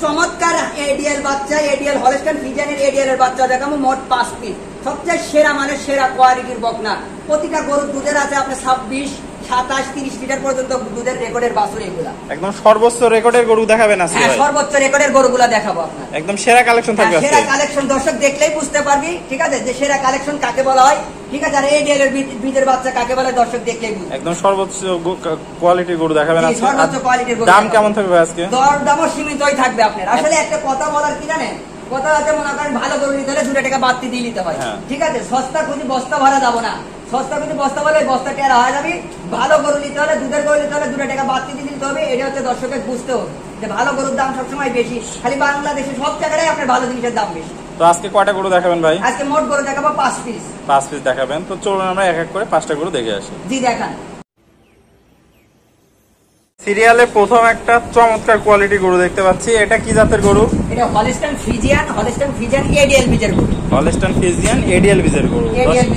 চমৎকার এডিএল বাচ্চা, ADL Holstein ফ্রিজিয়ানের ADL এর বাচ্চা দেখাবো মোট 5 পিস। সবচেয়ে সেরা মানে সেরা কোয়ালিটির বকনা। প্রতিটা গরুর দুধের আছে আপনার 26, 27, 30 লিটার পর্যন্ত দুধের রেকর্ডের বাছুর এগুলা। একদম সর্বোচ্চ রেকর্ডের গরু দেখাবেন আজকে ভাই? হ্যাঁ, সর্বোচ্চ রেকর্ডের গরুগুলা দেখাবো আপনার। একদম সেরা কালেকশন থাকবে আজকে। সেরা কালেকশন দর্শক দেখলেই বুঝতে পারবি, ঠিক আছে, যে সেরা কালেকশন কাকে বলা হয়, ঠিক আছে। আর এডিএল এর বীজের বাচ্চা কাকে বলে দর্শক দেখলেই বুঝবে। একদম সর্বোচ্চ কোয়ালিটির গরু দেখাবেন আজকে। সর্বোচ্চ কোয়ালিটির গরু। দাম কেমন থাকবে আজকে? দামও সীমিতই থাকবে আপনার। আসলে একটা কথা বলার কি জানেন, কথা আছে মনে করেন ভালো গরু নিতে হলে 2 টাকা বাড়তি দিয়ে নিতে হয়, ঠিক আছে। সস্তা খুঁজি বস্তা ভরা যাবো না, সস্তা খুঁজি বস্তা বলে বস্তা টেরা হয়ে যাবে। ভালো গরু নিতে হলে, দুধের গরু নিতে হলে 2 টাকা বাড়তি দিয়ে দিতে হবে। এটা হচ্ছে দর্শকের বুঝতে হবে যে ভালো গরুর দাম সবসময় বেশি। খালি বাংলাদেশে সব জায়গায় আপনার ভালো জিনিসের দাম বেশি। তো আজকে কয়টা গরু দেখাবেন ভাই? আজকে মোট গরু দেখাবো 5 পিস। 5 পিস দেখাবেন। তো চলুন আমরা এক এক করে 5টা গরু দেখে আসি। জি দেখান। সিরিয়ালে প্রথম একটা চমৎকার কোয়ালিটি গরু দেখতে পাচ্ছি। এটা কি জাতের গরু? এটা Holstein Friesian, Holstein Friesian ADL বীজের গরু। হলস্টাইন ফ্রিজিয়ান এডিএল বীজের গরু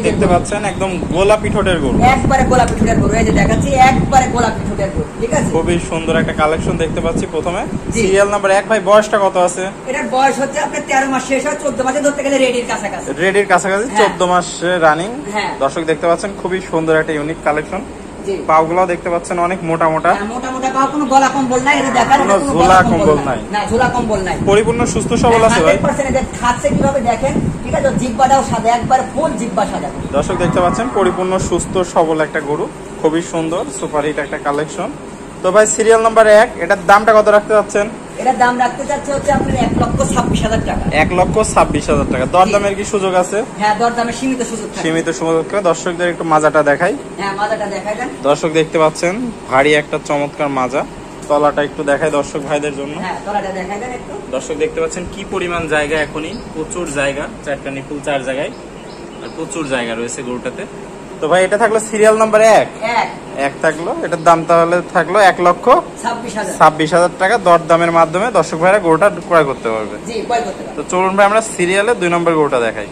দেখতে পাচ্ছেন, একদম গোলাপি ঠোঁটের গরু, একবারে গোলাপি ঠোঁটের গরু। এই যে দেখাচ্ছি, একবারে গোলাপি ঠোঁটের গরু, ঠিক আছে। খুবই সুন্দর একটা কালেকশন দেখতে পাচ্ছি। প্রথমে সিরিয়াল নাম্বার 1 ভাই, বয়সটা কত আছে? এটার বয়স হচ্ছে আপনার 13 মাস শেষ হয়, 14 মাসে ধরতে গেলে রেডির কাছাকাছি। রেডির কাছাকাছি 14 মাস রানিং। হ্যাঁ। দর্শক দেখতে পাচ্ছেন খুবই সুন্দর একটা ইউনিক কালেকশন। জি। পাগুলো দেখতে পাচ্ছেন অনেক মোটা মোটা। মোটা মোটা পা, কোনো গলা কম্বল নাই। এটা দেখার কোনো ঝোলা কম্বল নাই। না, ঝোলা কম্বল নাই। পরিপূর্ণ সুস্থ সবল আছে ভাই। 100% এদের খাচ্ছে কিভাবে দেখেন, ঠিক আছে। জিহ্বাটাও সাদা, একবারে ফুল জিহ্বা সাদা। দর্শক দেখতে পাচ্ছেন পরিপূর্ণ সুস্থ সবল একটা গরু, খুবই সুন্দর সুপার হিট একটা কালেকশন। তো ভাই সিরিয়াল নাম্বার 1, এটার দামটা কত রাখতে যাচ্ছেন? এটার দাম রাখতে চাচ্ছে হচ্ছে আপনার 1,26,000 টাকা। 1,26,000 টাকা। দরদামের কি সুযোগ আছে? হ্যাঁ, দরদামের সীমিত সুযোগ থাকে। সীমিত সুযোগ। দর্শকদের একটু মাজাটা দেখাই। হ্যাঁ, মাজাটা দেখাই দেন। দর্শক দেখতে পাচ্ছেন ভারী একটা চমৎকার মাজা। তলাটা একটু দেখাই দর্শক ভাইদের জন্য। হ্যাঁ, তলাটা দেখাই দেন একটু। দর্শক দেখতে পাচ্ছেন কি পরিমাণ জায়গা, এখনই প্রচুর জায়গা, 4টা নিপুল 4 জায়গায়, আর প্রচুর জায়গা রয়েছে গরুটাতে। তো ভাই এটা থাকলো সিরিয়াল নাম্বার 1 থাকলো। এটার দাম তাহলে থাকলো 1,26,000 টাকা। দরদামের মাধ্যমে দর্শক ভাইরা গরুটা ক্রয় করতে পারবে। তো চলুন ভাই আমরা সিরিয়ালে 2 নম্বর গরুটা দেখাই।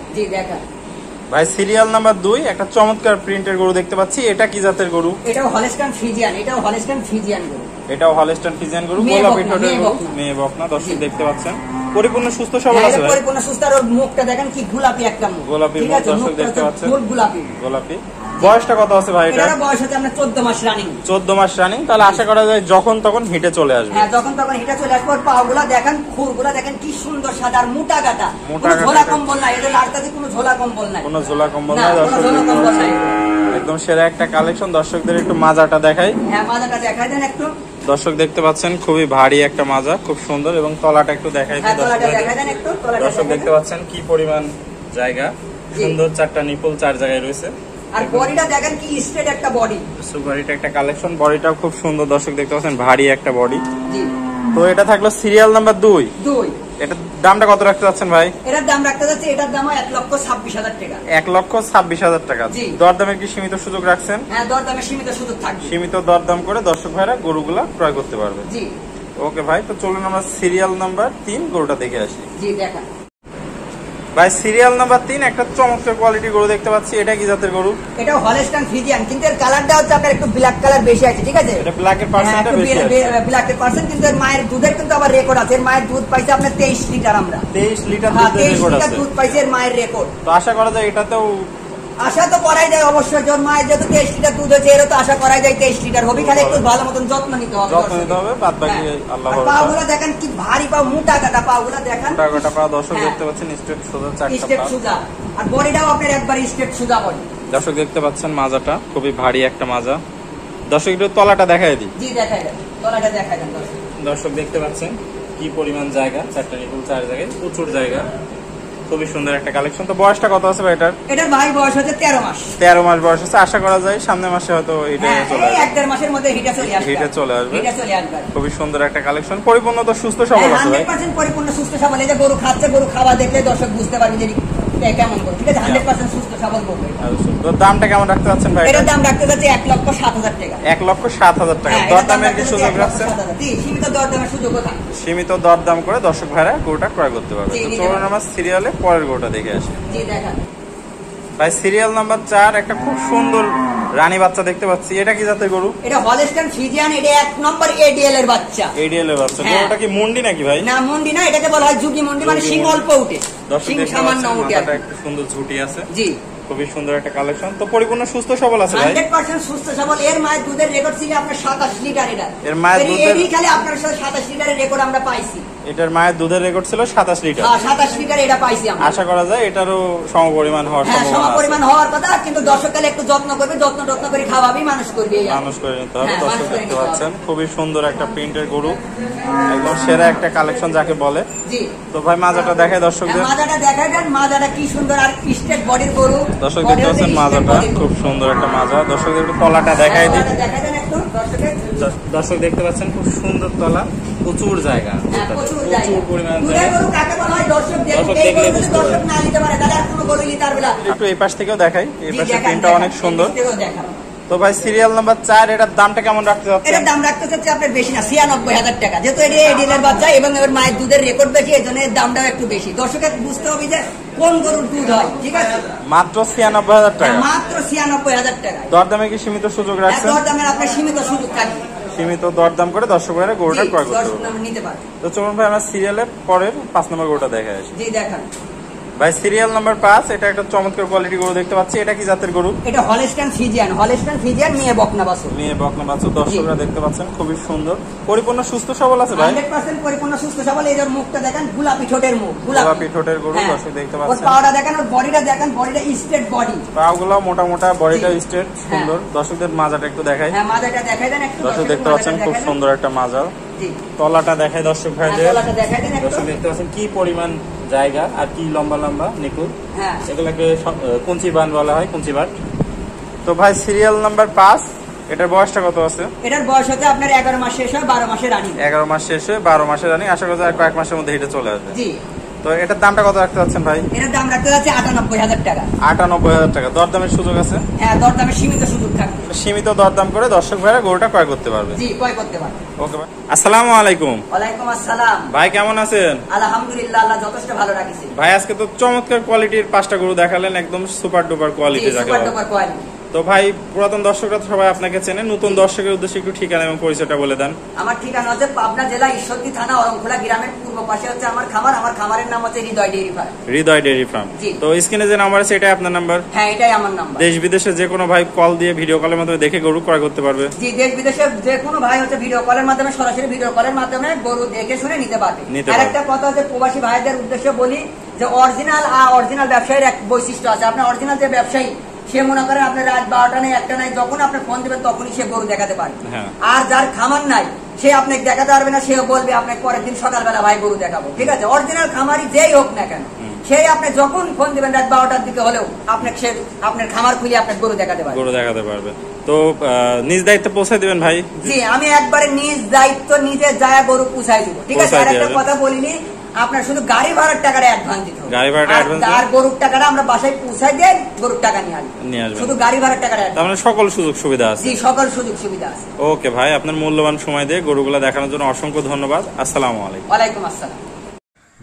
ভাই সিরিয়াল নাম্বার 2, একটা চমৎকার প্রিন্টের গরু দেখতে পাচ্ছি। এটা কি জাতের গরু? এটাও হলস্টাইন ফ্রিজিয়ান। এটাও হলস্টাইন ফ্রিজিয়ান গরু। এটাও হলস্টাইন ফ্রিজিয়ান গরু, গোলাপি ঠোঁটের গরু, মেয়ে বকনা। দর্শক দেখতে পাচ্ছেন পরিপূর্ণ সুস্থ সবল আছে ভাই। পরিপূর্ণ সুস্থ। আর মুখটা দেখেন কি গোলাপি একটা মুখ, গোলাপি মুখ। দর্শক দেখতে পাচ্ছেন ফুল গোলাপি। গোলাপি। বয়সটা কত আছে ভাই এটা? এটার বয়স হচ্ছে আপনার 14 মাস রানিং। 14 মাস রানিং। তাহলে আশা করা যায় যখন তখন হিটে চলে আসবে। হ্যাঁ, যখন তখন হিটে চলে আসবে। পাগুলা দেখেন, খুরগুলা দেখেন কি সুন্দর সাদা আর মোটা কাটা। কোনো ঝোলা কম্বল নাই এদের, লাড়তাতে কোনো ঝোলা কম্বল নাই। কোনো ঝোলা কম্বল নাই দর্শক। একদম সেরা একটা কালেকশন। দর্শকদের একটু মাজাটা দেখাই। হ্যাঁ, মাজাটা দেখাই দেন একটু। দর্শক দেখতে পাচ্ছেন খুবই ভারী একটা মাজা, খুব সুন্দর। এবং তলাটা একটু দেখাই দিই। দর্শক দেখতে পাচ্ছেন কি পরিমাণ জায়গা, সুন্দর 4টা নিপুল 4 জায়গায় রয়েছে। আর বডিটা দেখেন কি স্ট্রেট একটা বডি, সুপার হিট একটা কালেকশন। বডিটাও খুব সুন্দর। দর্শক দেখতে পাচ্ছেন ভারী একটা বডি। তো এটা থাকলো সিরিয়াল নাম্বার 2। এটার দামটা কত রাখতে যাচ্ছেন ভাই? এটার দাম রাখতে যাচ্ছে, এটার দাম 1,26,000 টাকা। 1,26,000 টাকা। দরদামের কি সীমিত সুযোগ রাখছেন? হ্যাঁ, দরদামের সীমিত সুযোগ থাকবে। সীমিত দরদাম করে দর্শক ভাইরা গরুগুলা ক্রয় করতে পারবে। জি। ওকে ভাই, তো চলুন আমরা সিরিয়াল নাম্বার 3 গরুটা দেখে আসি। জি দেখা। ভাই সিরিয়াল নাম্বার 3, একটা চমৎকার কোয়ালিটি গরু দেখতে পাচ্ছি। এটা কি জাতের গরু? এটা হলস্টাইন ফ্রিজিয়ান, কিন্তু এর কালারটা হচ্ছে আপনার একটু ব্ল্যাক কালার বেশি আছে, ঠিক আছে। এটা ব্ল্যাকের পার্সেন্টটা বেশি আছে। ব্ল্যাকের পার্সেন্ট। কিন্তু এর মায়ের দুধের কিন্তু আবার রেকর্ড আছে। এর মায়ের দুধ পাইছে আপনার 23 লিটার। আমরা 23 লিটার দুধের রেকর্ড আছে। দুধ পাইছে এর মায়ের রেকর্ড। তো আশা করা যায় এটাতেও আশা তো করাই যায় অবশ্যই। জন মায়ের যেহেতু 23 লিটার দুধ হয়েছে, এরও তো আশা করাই যায় 23 লিটার হবে। খালি একটু ভালো মতন যত্ন নিতে হবে। বাদ বাকি আল্লাহ ভরসা। পাগুলো দেখেন কি ভারী পা, মোটা কাটা পাগুলো দেখেন। মোটা কাটা পা। দর্শক দেখতে পাচ্ছেন স্ট্রেট সোজা 4টা পা। আর বডিটাও আপনার একবার স্ট্রেট সোজা বডি। দর্শক দেখতে পাচ্ছেন মাজাটা খুবই ভারী একটা মাজা। দর্শক একটু তলাটা দেখাই দিই। জি দেখাই দেন, তলাটা দেখাই দেন। দর্শক দেখতে পাচ্ছেন কি পরিমাণ জায়গা, 4টা নিপুল 4 জায়গায়, প্রচুর জায়গা, খুবই সুন্দর একটা কালেকশন। তো বয়সটা কত আছে ভাই এটার? এটার ভাই বয়স হচ্ছে 13 মাস। 13 মাস বয়স আছে। আশা করা যায় সামনের মাসে হয়তো এটা চলে আসবে। 1-1.5 মাসের মধ্যে হিটে চলে আসবে। হিটে চলে আসবে। খুবই সুন্দর একটা কালেকশন। পরিপূর্ণ তো সুস্থ সবল আছে ভাই। 100% পরিপূর্ণ সুস্থ সবল। এই যে গরু খাচ্ছে, গরু খাওয়া দেখলে দর্শক বুঝতে পারবে যে কেমন গরু, ঠিক আছে। 100% সুস্থ সবল গরু। তো দামটা কেমন রাখতে যাচ্ছেন ভাই? এটার দাম রাখতে যাচ্ছে 1,07,000 টাকা। 1,07,000 টাকা। দরদামের কি সুযোগ রাখছেন? সীমিত দরদামের সুযোগ আছে। সীমিত দরদাম করে দর্শক ভাইরা গরুটা ক্রয় করতে পারবে। তো চলুন আমরা সিরিয়ালে পরের গরুটা দেখে আসি। জি দেখা। ভাই সিরিয়াল নাম্বার 4, একটা খুব সুন্দর রানী বাচ্চা দেখতে পাচ্ছি, এটা কি জাতের গরু? এটা হলস্টাইন ফ্রিজিয়ান, এটা 1 নম্বর এডিএল এর বাচ্চা। এডিএল এর বাচ্চা। হ্যাঁ। গরুটা কি মুন্ডি নাকি ভাই? না মুন্ডি না, এটাকে বলা হয় যুগি মুন্ডি, মানে সিং অল্প উঠে, সিং সামান্য উঠে। মাথাটা একটু সুন্দর ঝুটি আছে। জি খুবই সুন্দর একটা কালেকশন। তো পরিপূর্ণ সুস্থ সবল আছে ভাই? 100% সুস্থ সবল। এর মায়ের দুধের রেকর্ড ছিল আপনার 27 লিটার। এটা এর মায়ের দুধের এই খালি আপনার সাথে 27 লিটারের রেকর্ড আমরা পাইছি। এটার মায়ের দুধের রেকর্ড ছিল 27 লিটার। হ্যাঁ 27 লিটার এটা পাইছি আমরা। আশা করা যায় এটারও সমপরিমাণ হওয়ার হ্যাঁ সম্ভাবনা আছে। সমপরিমাণ হওয়ার কথা, কিন্তু দর্শক কালে একটু যত্ন করবে, যত্ন করে খাওয়াবি, মানুষ করবে। মানুষ করে নিতে হবে। হ্যাঁ, দর্শক মানুষ করে দেখতে নিতে হবে। পাচ্ছেন খুবই সুন্দর একটা প্রিন্টের গরু, একদম সেরা একটা কালেকশন যাকে বলে। জি তো ভাই মাজাটা দেখায় দর্শকদের। মাজাটা দেখাই দেন, মাজাটা কি সুন্দর আর স্ট্রেট বডির গরু। দর্শক দেখতে পাচ্ছেন মাজাটা খুব সুন্দর একটা মাজা। দর্শকদের একটু তলাটা দেখাই দিই। দেখাই দেন একটু দর্শকের। দর্শক দেখতে পাচ্ছেন খুব সুন্দর তলা, প্রচুর জায়গা, হ্যাঁ, প্রচুর পরিমাণ দুধের জায়গা। গরু কাকে বলা হয় দর্শক দেখুন। দর্শক এই দেখলে গরু যদি বুঝতে দর্শক পারবে। না নিতে পারে তাহলে আর কোনো গরু নিতে পারবে না। একটু এই পাশ থেকেও দেখাই, এই জি, পাশের দেখান, প্রিন্টটা দেখান, অনেক সুন্দর। এই দিক থেকেও দেখান। তো ভাই সিরিয়াল নাম্বার 4, এটার দামটা কেমন রাখতে চাচ্ছেন? এটার দাম রাখতে চাচ্ছি আপনার বেশি না, 96,000 টাকা। যেহেতু এটা এডিএলের বাচ্চা এবং এর মায়ের দুধের রেকর্ড বেশি, এই জন্য এর দামটাও একটু বেশি। দর্শকের বুঝতে হবে যে কোন গরুর দুধ হয়, ঠিক আছে? মাত্র 96,000 টাকা। মাত্র 96,000 টাকা। দরদামে কি সীমিত সুযোগ রাখছেন? দরদামের আপনার সীমিত সুযোগ থাকবে। সীমিত দরদাম করে দর্শক ভাইরা গরুটা ক্রয় করতে দর্শক পারবে। নাম নিতে পারে। তো চলুন ভাই আমরা সিরিয়ালের পরের 5 নম্বর গরুটা দেখে আসি। জি দেখান ভাই সিরিয়াল নাম্বার 5, এটা একটা চমৎকার কোয়ালিটি গরু দেখতে পাচ্ছি। এটা কি জাতের গরু? এটা হলস্টাইন ফ্রিজিয়ান মেয়ে বকনা বাছুর। মেয়ে বকনা বাছুর। দর্শকরা দেখতে পাচ্ছেন খুবই সুন্দর, পরিপূর্ণ সুস্থ সবল আছে ভাই। 100% পরিপূর্ণ সুস্থ সবল। এই যে মুখটা দেখেন, গোলাপি ঠোঁটের মুখ, গোলাপি ঠোঁটের গরু। হ্যাঁ। দর্শক দেখতে ওর পাচ্ছেন পাওয়াটা দেখেন, ওর বডিটা দেখেন, বডিটা স্ট্রেট বডি, পাগুলো মোটা মোটা, বডিটা জি। স্ট্রেট সুন্দর। দর্শকদের মাজাটা একটু দেখাই। হ্যাঁ মাজাটা দেখাই দেন একটু। দর্শক দেখতে পাচ্ছেন খুব সুন্দর একটা মাজা। জি তলাটা দেখাই দর্শক ভাইদের। হ্যাঁ, তলাটা দেখাই দেন একটু। দর্শক দেখতে পাচ্ছেন কি পরিমাণ জায়গা আর কি লম্বা লম্বা নিকুল। হ্যাঁ এগুলাকে কুঞ্চি বান বলা হয়, কুঞ্চি বাট। তো ভাই সিরিয়াল নাম্বার 5, এটার বয়সটা কত আছে? এটার বয়স হচ্ছে আপনার 11 মাস শেষ হয়, 12 মাসে রানিং। 11 মাস শেষ হয়ে 12 মাসে রানিং। আশা করা যায় কয়েক মাসের মধ্যে এটা চলে আসবে। জি তো এটার দামটা কত রাখতে চাচ্ছেন ভাই? এটার দাম রাখতে যাচ্ছে 98,000 টাকা। 98,000 টাকা। দরদামের সুযোগ আছে? হ্যাঁ দরদামে সীমিত সুযোগ থাকবে। সীমিত দরদাম করে দর্শক ভাইরা গরুটা ক্রয় করতে পারবে। জি ক্রয় করতে পারবে। ওকে ভাই, আসসালামু আলাইকুম। ওয়ালাইকুম আসসালাম। ভাই কেমন আছেন? আলহামদুলিল্লাহ, আল্লাহ যথেষ্ট ভালো রাখিছে। ভাই আজকে তো চমৎকার কোয়ালিটির 5টা গরু দেখালেন, একদম সুপার ডুপার কোয়ালিটি যাকে সুপার বলে। Duper quality. তো ভাই পুরাতন দর্শকরা তো সবাই আপনাকে চেনে, নতুন দর্শকের উদ্দেশ্যে একটু ঠিকানা এবং পরিচয়টা বলে দেন। আমার ঠিকানা হচ্ছে পাবনা জেলা ঈশ্বরদী থানা অরংখোলা গ্রামের পূর্ব পাশে হচ্ছে আমার খামার। আমার খামারের নাম হচ্ছে হৃদয় ডেইরি ফার্ম। হৃদয় ডেইরি ফার্ম। জি। তো স্ক্রিনে যে নাম্বার আছে এটাই আপনার নাম্বার? হ্যাঁ এটাই আমার নাম্বার। দেশ বিদেশে যে কোনো ভাই কল দিয়ে ভিডিও কলের মাধ্যমে দেখে গরু ক্রয় করতে পারবে? জি দেশ বিদেশের যে কোনো ভাই হচ্ছে ভিডিও কলের মাধ্যমে, সরাসরি ভিডিও কলের মাধ্যমে গরু দেখে শুনে নিতে পারবে। আর একটা কথা হচ্ছে প্রবাসী ভাইদের উদ্দেশ্যে বলি যে অরিজিনাল ব্যবসায়ীর এক বৈশিষ্ট্য আছে। আপনার অরিজিনাল যে ব্যবসায়ী, সে মনে করেন আপনার রাত 12টা নেই 1টা নাই, যখন আপনি ফোন দেবেন তখনই সে গরু দেখাতে পারবে। হ্যাঁ। আর যার খামার নাই সে আপনাকে দেখাতে পারবে না, সে বলবে আপনাকে পরের দিন সকালবেলা ভাই গরু দেখাবো। ঠিক আছে, অরিজিনাল খামারি যেই হোক না কেন, সেই আপনি যখন ফোন দিবেন রাত 12টার দিকে হলেও আপনাকে সে আপনার খামার খুলে আপনার গরু দেখাতে পারবে। গরু দেখাতে পারবে। তো নিজ দায়িত্বে পৌঁছে দিবেন ভাই? জি আমি একবারে নিজ দায়িত্ব নিজে যায় গরু পুষাই দিব। ঠিক আছে, আর একটা কথা বলিনি, আপনার শুধু গাড়ি ভাড়ার টাকাটা অ্যাডভান্স দিতে হবে। গাড়ি ভাড়াটা অ্যাডভান্স আর গরুর টাকাটা আমরা বাসায় পৌঁছাই দেন, গরুর টাকা নিয়ে আসবেন। শুধু গাড়ি ভাড়ার টাকাটা তার মানে সকল সুযোগ সুবিধা আছে? জি সকল সুযোগ সুবিধা আছে। ওকে ভাই, আপনার মূল্যবান সময় দিয়ে গরুগুলো দেখানোর জন্য অসংখ্য ধন্যবাদ। আসসালামু আলাইকুম। ওয়ালাইকুম আসসালাম।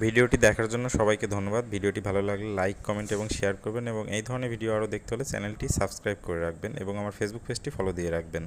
ভিডিওটি দেখার জন্য সবাইকে ধন্যবাদ। ভিডিওটি ভালো লাগলে লাইক, কমেন্ট এবং শেয়ার করবেন এবং এই ধরনের ভিডিও আরও দেখতে হলে চ্যানেলটি সাবস্ক্রাইব করে রাখবেন এবং আমার ফেসবুক পেজটি ফলো দিয়ে রাখবেন।